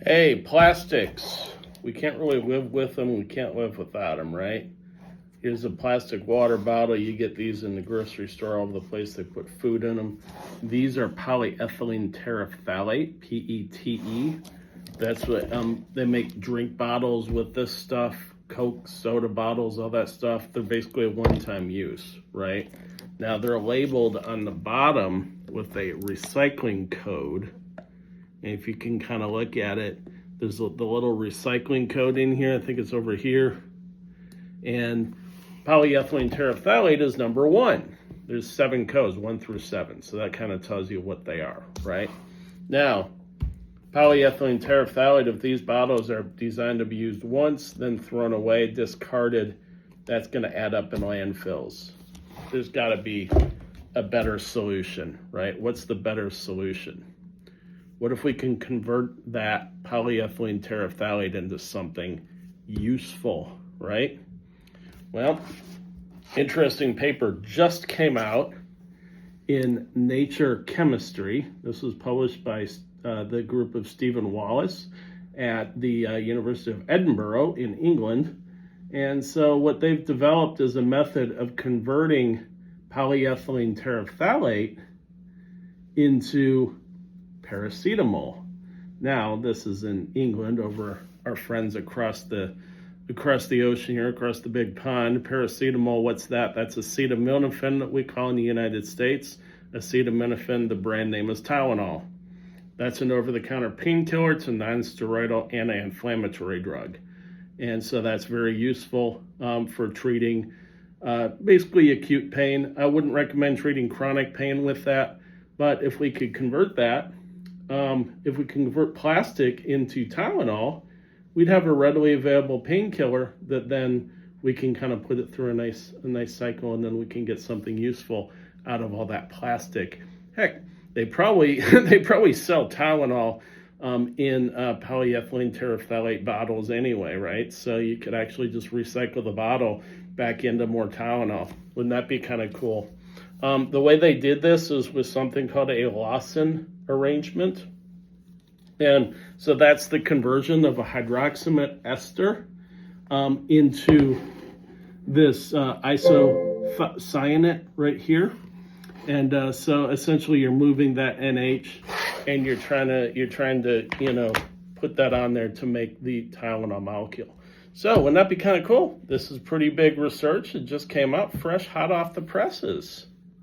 Hey, plastics. We can't really live with them. We can't live without them, right? Here's a plastic water bottle. You get these in the grocery store all over the place. They put food in them. These are polyethylene terephthalate, PETE. That's what they make drink bottles with this stuff, Coke, soda bottles, all that stuff. They're basically a one-time use, right? Now they're labeled on the bottom with a recycling code. And if you can kind of look at it, there's the little recycling code in here. I think it's over here. And polyethylene terephthalate is number 1. There's 7 codes, 1 through 7. So that kind of tells you what they are, right? Now, polyethylene terephthalate, if these bottles are designed to be used once, then thrown away, discarded, that's going to add up in landfills. There's got to be a better solution, right? What's the better solution? What if we can convert that polyethylene terephthalate into something useful, right? Well, interesting paper just came out in Nature Chemistry. This was published by the group of Stephen Wallace at the University of Edinburgh in England. And so what they've developed is a method of converting polyethylene terephthalate into Paracetamol. Now, this is in England over our friends across the ocean here, across the big pond. Paracetamol, what's that? That's acetaminophen that we call in the United States. Acetaminophen, the brand name is Tylenol. That's an over-the-counter painkiller. It's a non-steroidal anti-inflammatory drug. And so that's very useful for treating basically acute pain. I wouldn't recommend treating chronic pain with that, but if we could convert that, if we can convert plastic into Tylenol, we'd have a readily available painkiller that then we can kind of put it through a nice cycle, and then we can get something useful out of all that plastic. Heck, they probably sell Tylenol in polyethylene terephthalate bottles anyway, right? So you could actually just recycle the bottle back into more Tylenol. Wouldn't that be kind of cool? The way they did this is with something called a Lossen arrangement. And so that's the conversion of a hydroxamate ester into this isocyanate right here. And so essentially you're moving that NH and you're trying to put that on there to make the Tylenol molecule. So wouldn't that be kind of cool? This is pretty big research. It just came out fresh, hot off the presses.